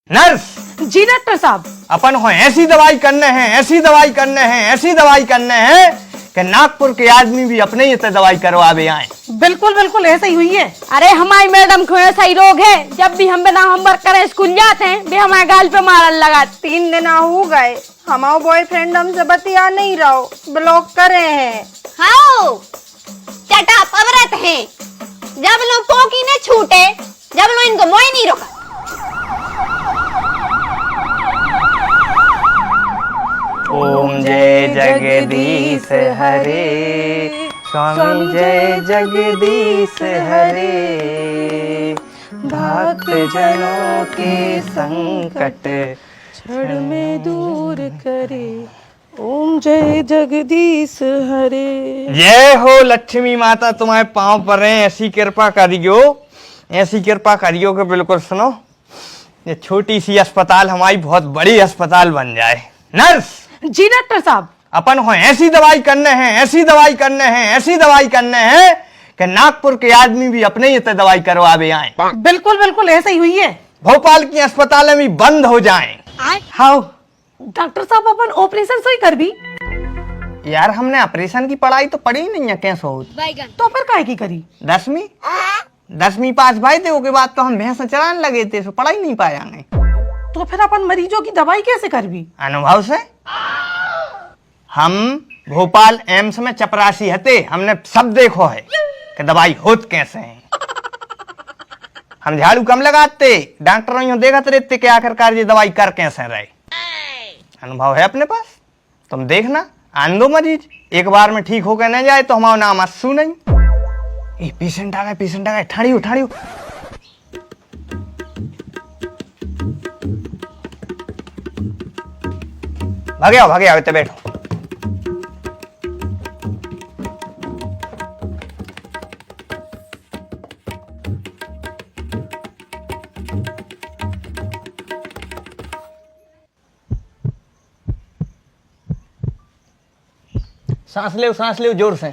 Nurse जी doctor साहब। अपन हो ऐसी दवाई करने हैं, ऐसी दवाई करने हैं, ऐसी दवाई करने हैं कि नागपुर के आदमी भी अपने ही इतने दवाई करवावे आए। बिल्कुल बिल्कुल ऐसा ही हुई है। अरे हमारी मैडम को ऐसा ही रोग है, जब भी हम बिना होमवर्क करे स्कूल जाते हैं भी हमारे गाल पे मारन लगा। 3 दिन हो गए, हमारा बॉयफ्रेंड हमसे बतिया नहीं रहो, ब्लॉक करे हैं। हाँ चटा पवरत है, जब लो पोकी ने छूटे, जब लो इनको मोय नहीं रोका। ओम जय जगदीश हरे, स्वामी जय जगदीश हरे, भक्त जनों के संकट क्षण में दूर करे, ओम जय जगदीश हरे। जय हो लक्ष्मी माता, तुम्हारे पांव पर हैं, ऐसी कृपा करियो, ऐसी कृपा करियो कि बिल्कुल सुनो ये छोटी सी अस्पताल हमारी बहुत बड़ी अस्पताल बन जाए। नर्स जी डॉक्टर साहब। अपन हो ऐसी दवाई करने हैं, ऐसी दवाई करने हैं, ऐसी दवाई करने हैं कि नागपुर के आदमी भी अपने ही इतने दवाई करवावे आए। बिल्कुल बिल्कुल ऐसा ही हुई है। भोपाल की अस्पताल में भी बंद हो जाएं। हाँ डॉक्टर साहब, अपन ऑपरेशन सही कर भी। यार हमने ऑपरेशन की पढ़ाई तो पढ़ी ही नहीं है, कैसे हो? तो फिर काहे की करी? 10वीं पास भाई थे, उसके बाद तो हम भैंस चराने लगे थे, सो पढ़ाई नहीं पाएंगे। तो फिर अपन मरीजों की दवाई कैसे कर भी? अनुभव से। हम भोपाल एम्स में चपरासी हते, हमने सब देखो है कि दवाई होत कैसे है। हम झाड़ू कम लगाते, डॉक्टरों यूं देखते रहते कि आखिरकार ये दवाई कर कैसे रहे। अनुभव है अपने पास, तुम देखना। आन दो मरीज, एक बार में ठीक होकर न जाए तो हमारा नाम अस्सू नहीं। ए पेशेंट आ गए, ठाड़ियो ठाड़ियो। भागे आओ इतने बैठो। सांस ले जोर से।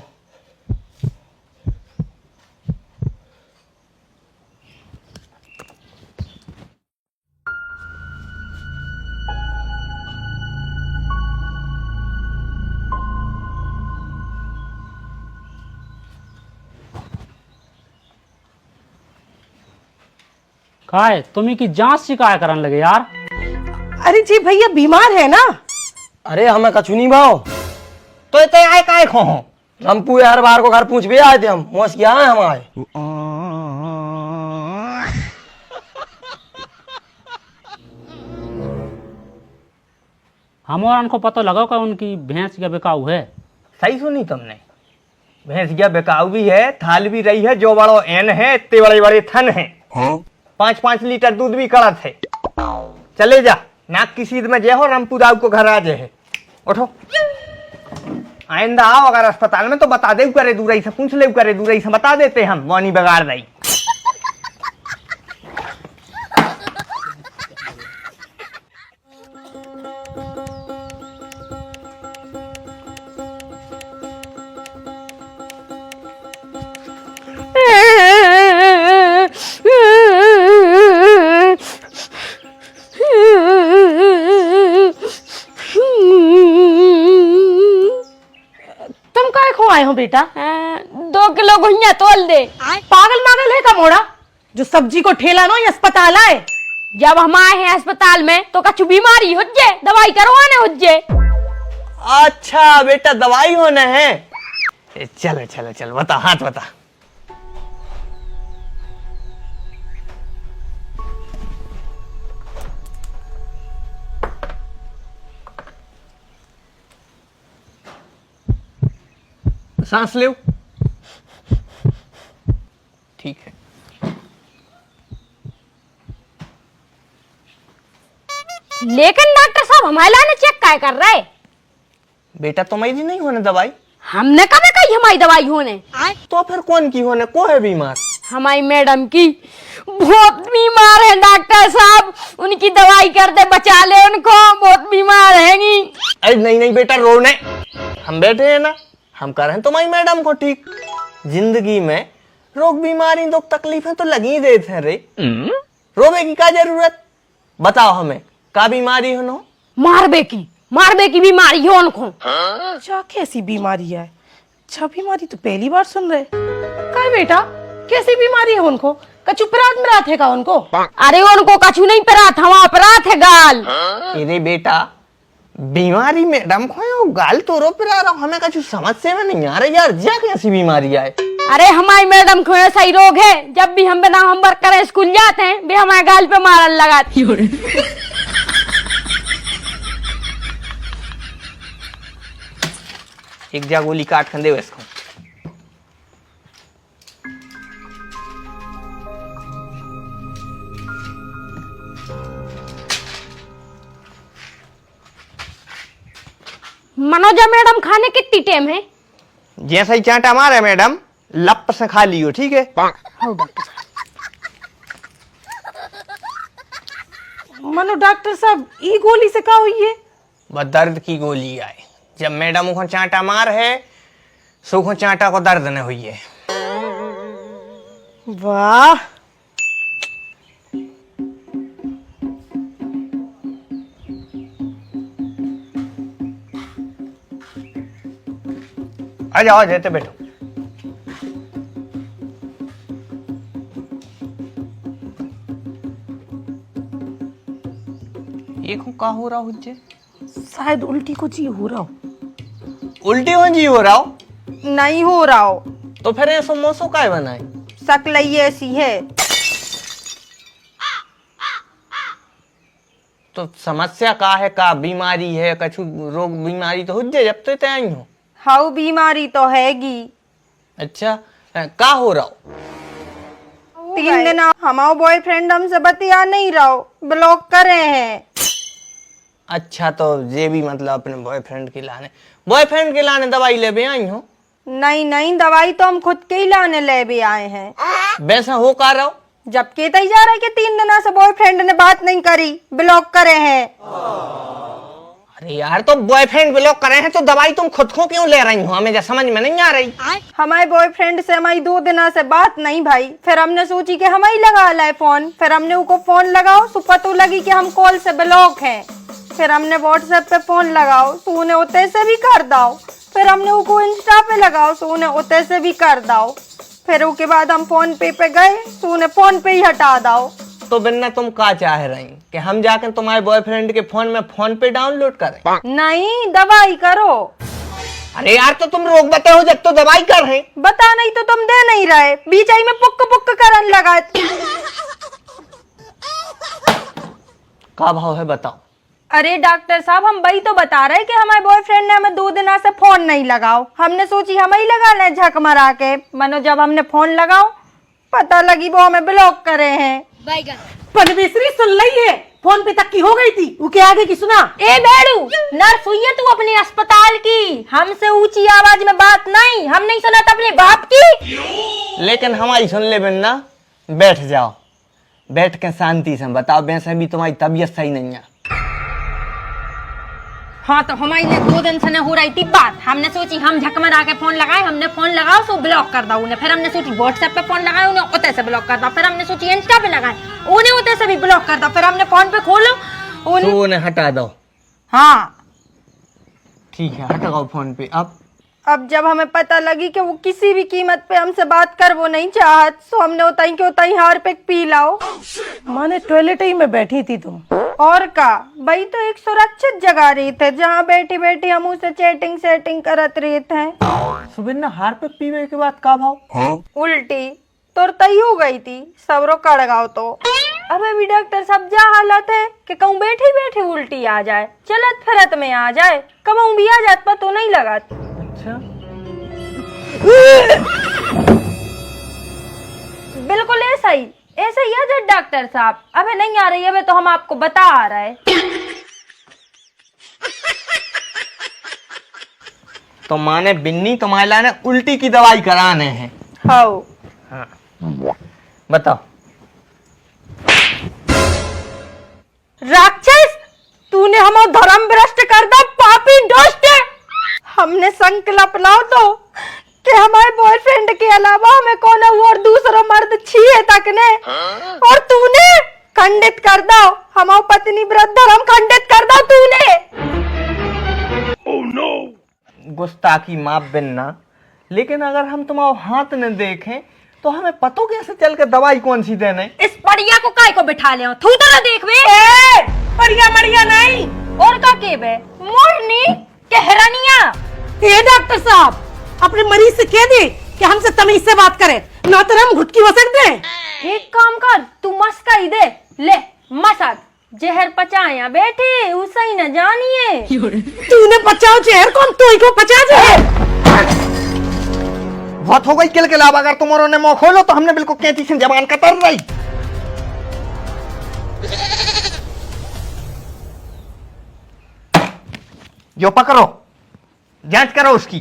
का है तुम्ही की जांच शिकायत करने लगे यार? अरे जी भैया बीमार है ना। अरे हमें कछु नहीं भाव, तो इतने आए काय खो हो? रंपू हर बार को घर पूछ भी आए थे, हम मोस क्या है हमारे। हमारा उनको पता लगा कि उनकी भैंस का बिकाऊ है। सही सुनी तुमने, भैंस क्या बिकाऊ भी है, थाल भी रही है, जो बड़ो एन है, इतने बड़े बड़े थन है। 5-5 लीटर दूध भी कड़त है। चले जा, नाक की सीध में जय हो, रंपू दाऊ को घर आ जाए। उठो, आइंदा आओ अगर अस्पताल में तो बता दे करे, दूर से पूछ ले करे, दूर से बता देते हम, वानी बगाड़ रही। तुम काहे खो आए हो बेटा? 2 किलो गुइया तोल दे। पागल मागल है का मोड़ा, जो सब्जी को ठेला नो ये अस्पताल आए। जब हम आए हैं अस्पताल में तो कछु बीमारी हो जाए, दवाई करवाने हो जाए। अच्छा बेटा दवाई होने हैं। चलो बता, हाथ बता। सांस ले। ठीक है। लेकिन डॉक्टर साहब हमारे लाने चेक काय कर रहे? बेटा तुम्हारी नहीं होने दवाई? हमने कभी कही हमारी दवाई होने। तो फिर कौन की होने, को है बीमार? हमारी मैडम की बहुत बीमार है डॉक्टर साहब, उनकी दवाई कर दे, बचा ले उनको, बहुत बीमार हैंगी। अरे नहीं बेटा रोने, हम बैठे हैं ना, हम कर रहे हैं तुम्हारी मैडम को ठीक। जिंदगी में रोग बीमारी दुख तकलीफें तो लगी ही देते हैं रे, रोवे की क्या जरूरत। बताओ हमें का बीमारी हो नो? मारबे की बीमारी हो उनको। अच्छा कैसी बीमारी है? अच्छा बीमारी तो पहली बार सुन रहे। का बेटा कैसी बीमारी है उनको? कछु परात में रात है का उनको? अरे उनको कछु नहीं परात, हवा परात है गाल। अरे बेटा बीमारी मैडम को गाल तो रो पिला रहा हमें कछु समझ से में नहीं आ रहा यार, जा कैसी बीमारी आए? अरे हमारी मैडम को ऐसा ही रोग है, जब भी हम बिना होमवर्क करे स्कूल जाते हैं वे हमारे गाल पे मारन लगाती हो। एक जा गोली काट कर दे इसको। मनोजा मैडम खाने कितनी टाइम है? जैसा ही चांटा मारे मैडम लप से खा लियो, ठीक है? मनो डॉक्टर साहब ई गोली से का हुई है? बस दर्द की गोली आए, जब मैडम को चांटा मार है सो को चांटा को दर्द न हुई है। वाह आ जाओ जाते बैठो। ये का हो रहा हुज्जे? शायद उल्टी को जी हो रहा हो। उल्टी हो जी हो रहा हो? नहीं हो रहा हो, तो फिर ये समोसो काय बनाए? शक्ल ही ऐसी है। तो समस्या का है, का बीमारी है, कछु रोग बीमारी तो हुज्जे जब तो आई हो। हाउ बीमारी तो हैगी। अच्छा का हो रहा हो? 3 दिन हमारा बॉयफ्रेंड हमसे बतिया नहीं रहा हो, ब्लॉक करे हैं। अच्छा तो ये भी मतलब अपने बॉयफ्रेंड के लाने दवाई ले भी आई हो? नहीं नहीं, दवाई तो हम खुद के ही लाने ले भी आए हैं। वैसा हो का रहा हो? जब के तय जा रहा है कि 3 दिन से बॉयफ्रेंड ने बात नहीं करी, ब्लॉक करे हैं। अरे यार तो बॉयफ्रेंड ब्लॉक करे हैं तो दवाई तुम खुद को क्यों ले रही हो? हमें जो समझ में नहीं आ रही। हमारे बॉयफ्रेंड से हमारी 2 दिन से बात नहीं भाई, फिर हमने सोची कि हम ही लगा लाए फोन। फिर हमने उनको फोन लगाओ तो पता लगी कि हम कॉल से ब्लॉक हैं। फिर हमने व्हाट्सएप पे फोन लगाओ तो उन्हें उतने से भी कर दाओ। फिर हमने उनको इंस्टा पे लगाओ तो उन्हें उतने से भी कर दाओ। फिर उसके बाद हम फोन पे गए तो उन्हें फोन पे ही हटा दाओ। तो बिन्ना तुम का चाह रही कि हम जाकर तुम्हारे बॉयफ्रेंड के फोन में फोन पे डाउनलोड करें? नहीं, दवाई करो। अरे यार तो तुम रोक बताओ जब तो दवाई कर रहे। बता नहीं तो तुम दे नहीं रहे, बीच आई में पुक पुक करन लगा। का भाव है बताओ? अरे डॉक्टर साहब हम वही तो बता रहे कि हमारे बॉयफ्रेंड ने हमें 2 दिन से फोन नहीं लगाओ। हमने सोची हम ही लगा लें झक मरा के। मनो जब हमने फोन लगाओ पता लगी वो हमें ब्लॉक करे हैं। परमेश्वरी सुन रही है, फोन पे तक की हो गई थी, वो के आगे की सुना? ए बेड़ू नर्स हुई है तू अपने अस्पताल की, हमसे ऊंची आवाज में बात नहीं, हम नहीं सुना अपने बाप की। लेकिन हमारी सुन ले बिन्ना, बैठ जाओ, बैठ के शांति से बताओ। वैसे भी तुम्हारी तबीयत सही नहीं है। हाँ तो हमारी 2 दिन से न हो रही थी बात। हमने सोची हम झकमरा के फोन लगाए, हमने फोन लगाओ तो ब्लॉक कर दो उन्हें। फिर हमने सोची व्हाट्सएप पे फोन लगाए, उन्हें उतने से ब्लॉक कर दो। फिर हमने सोची इंस्टा पे लगाए, उन्हें उतने से भी ब्लॉक कर दो। फिर हमने फोन पे खोलो तो उन्हें हटा दो। हाँ ठीक है हटाओ फोन पे। अब जब हमें पता लगी कि वो किसी भी कीमत पे हमसे बात कर वो नहीं चाहत, तो हमने उताई हार पे पी लाओ। माने टॉयलेट ही में बैठी थी तुम? और का भाई, तो एक सुरक्षित जगह रही थे जहाँ बैठी बैठी हम उसे चैटिंग सेटिंग करत रहे थे। सुबिन्ना हार पे पीने के बाद का भाव? उल्टी तुरतई हो गई थी, सबरो कड़गाओ तो। अब अभी डॉक्टर साहब जा हालत है कि कहूँ बैठी बैठी उल्टी आ जाए, चलत फिरत में आ जाए, कहूँ भी आ जात पर तो नहीं लगा। अच्छा बिल्कुल ऐसा ही है जब डॉक्टर साहब। अबे नहीं आ रही है, तो हम आपको बता आ रहा है। तो माने बिन्नी तुम्हारे लाने उल्टी की दवाई कराने हैं? हाँ बताओ। राक्षस, तूने हमारा धर्म भ्रष्ट कर दा, पापी दुष्ट। हमने संकल्प लाओ तो कि हमारे बॉयफ्रेंड के अलावा हमें कौन और दूसरा मर्द छीए तक ने, और तूने खंडित कर दो, हमार पत्नी व्रत धर्म खंडित कर दो तूने। गुस्ताखी माफ बिन्ना, लेकिन अगर हम तुम्हारा हाथ न देखें तो हमें पतो कैसे चल के दवाई कौन सी देने? इस बढ़िया को काय को बिठा ले थू तो ना देख बे। बढ़िया बढ़िया नहीं। और का के बे मोरनी के हैरानिया। ये डॉक्टर साहब अपने मरीज से कह दे कि हमसे तमीज से बात करे, ना तो हम घुटकी वसक दे। एक काम कर, तू मस्का ही दे ले मसक जहर पचाया बेटे उसे ही न जानिए। तूने पचाओ जहर कौन तू को पचा जहर। बहुत हो गई किलकिलाव, अगर तुम्हारों ने मुंह खोलो तो हमने बिल्कुल कैंची से जबान कतर रही। जो पकड़ो, जांच करो उसकी,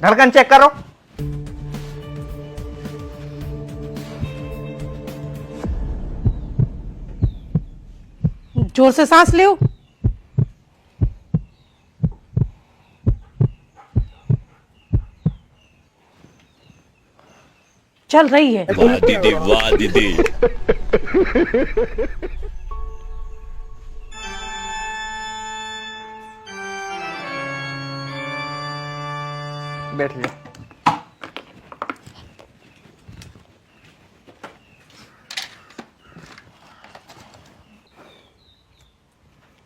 धड़कन चेक करो। जोर से सांस लो। चल रही है। वाह दीदी वाह दीदी। बैठ जाओ।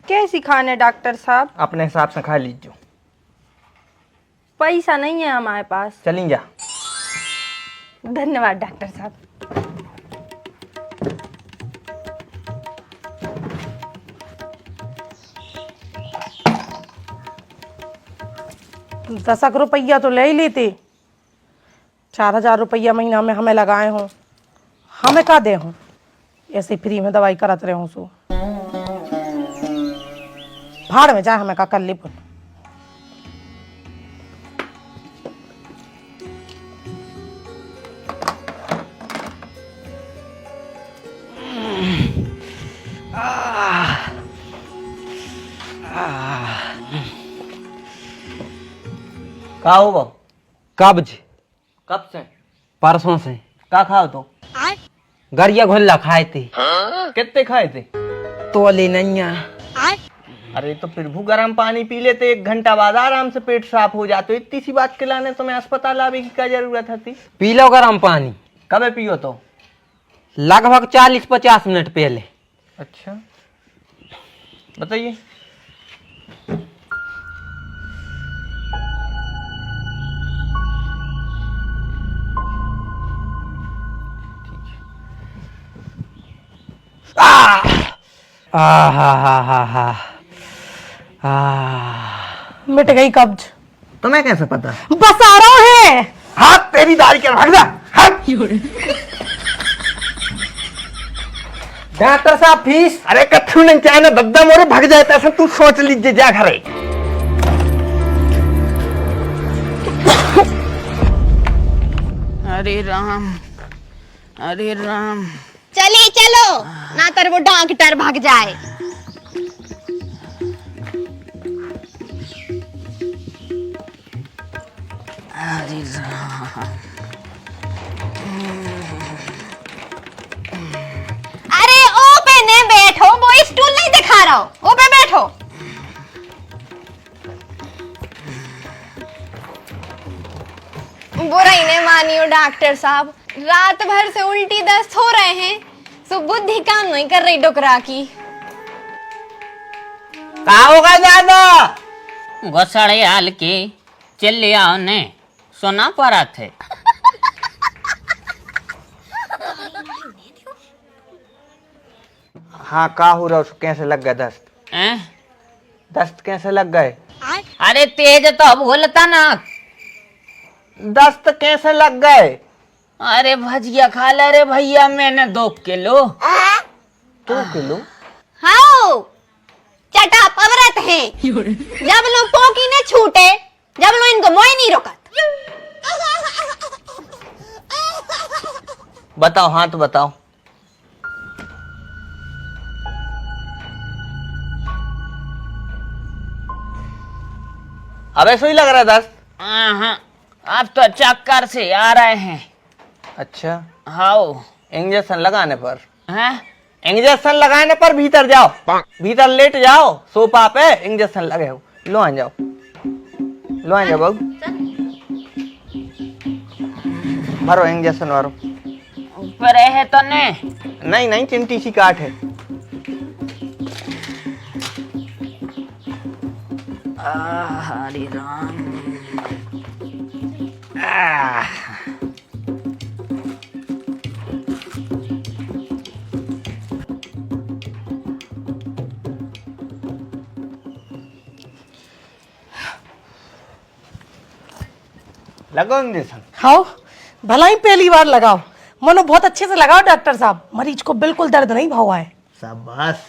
कैसी खाने डॉक्टर साहब? अपने हिसाब से खा लीजिए। पैसा नहीं है हमारे पास। चलिए जा। धन्यवाद डॉक्टर साहब। 10 रुपया तो ले ही लेते। 4000 रुपया महीना में हमें लगाए हों, हमें का दे हों, ऐसे फ्री में दवाई करत रहे हों। सो भाड़ में जा, हमें का कर ली पुन। का हो वो? कब्ज कब से? परसों से। का खाओ तो? गरिया घोल्ला खाए थे। कितने खाए थे? तोले नैया। अरे तो फिर भी गर्म पानी पी लेते, 1 घंटा बाद आराम से पेट साफ हो जाते। इतनी सी बात के लाने तुम्हें अस्पताल आने की क्या जरूरत थी? पी लो गरम पानी। कब पियो तो? लगभग 40-50 मिनट पहले। अच्छा बताइए। मिट गई कब्ज। तुम्हें कैसे पता? बस आ रहा है। हाथ तेरी दाढ़ी के भाग जा। हट। डॉक्टर साहब फीस। अरे कथू नहीं चाहे ना दद्दा मोरे भाग जाए, ऐसे तू सोच लीजिए जा घरे। अरे राम, अरे राम। चलिए चलो ना तर वो डॉक्टर भाग जाए। अरे राम। अरे ओ पे ने बैठो, वो स्टूल नहीं दिखा रहा हो, ओ पे बैठो। बुरा ही नहीं मानियो डॉक्टर साहब, रात भर से उल्टी दस्त हो रहे हैं, सो बुद्धि काम नहीं कर रही डोकरा की। का होगा ज्यादा? घोसड़े हाल के चले आओ ने सोना पड़ा थे। हाँ का हो रहा, उसको कैसे लग गया दस्त? हैं? दस्त कैसे लग गए? अरे तेज तो भूलता ना। दस्त कैसे लग गए? अरे भजिया खा ले रे भैया, मैंने 2 किलो। 2 किलो? हाँ चटा पवरत है, जब लो पोकी ने छूटे, जब लो इनको मोय नहीं रोकत। बताओ, हाँ तो बताओ। अबे सुई लग रहा है दस्त? हाँ, अब तो चक्कर से आ रहे हैं। अच्छा, हाओ। इंजेक्शन लगाने पर? हैं? इंजेक्शन लगाने पर भीतर जाओ, भीतर लेट जाओ सोफा पे, इंजेक्शन लगे हो। लो आ जाओ, लो आ जाओ बाबू, भरो इंजेक्शन भरो। ऊपर है तो ने नहीं नहीं, चिंटी सी काट है। हरे राम। लगो इंजेक्शन। हाँ, भला ही पहली बार लगाओ। मनो बहुत अच्छे से लगाओ डॉक्टर साहब, मरीज को बिल्कुल दर्द नहीं हुआ है। शाबाश।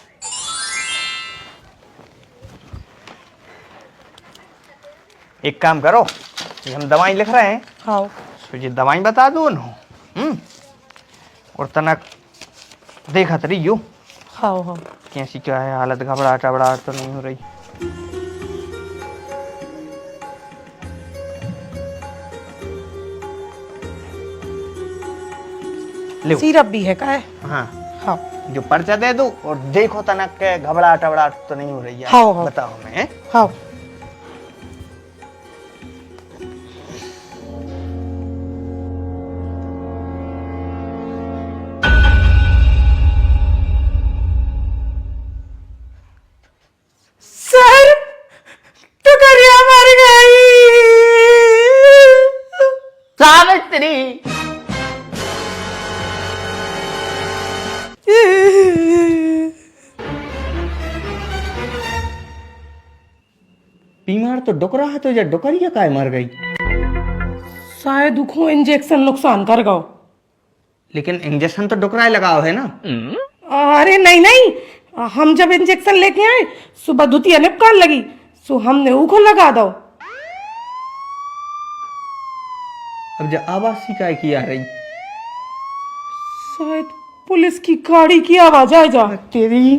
एक काम करो, ये हम दवाई लिख रहे हैं, हाँ तो ये दवाई बता दो न। और तनक देखत रहियो हाँ हाँ। कैसी क्या है हालत, घबराहट वबराहट तो नहीं हो रही। लो। सिरप भी है का है? हाँ, हाँ जो पर्चा दे दो और देखो तनक के घबराहट वबराहट तो नहीं हो रही है। हाँ, हाँ। बताओ मैं। हाँ। सर, तो करिया मर गई। सावित्री, बीमार तो डुकरा है, तो ये डुकरिया काय मर गई। शायद उखो इंजेक्शन नुकसान कर गो। लेकिन इंजेक्शन तो डुकराए लगाओ है ना। अरे नहीं नहीं, हम जब इंजेक्शन लेके आए सुबह धुतिया निपकान लगी, सो हमने उखो लगा दो। अब जो आवाज शिकायत की आ रही। शायद पुलिस की गाड़ी की आवाज आ जा। तेरी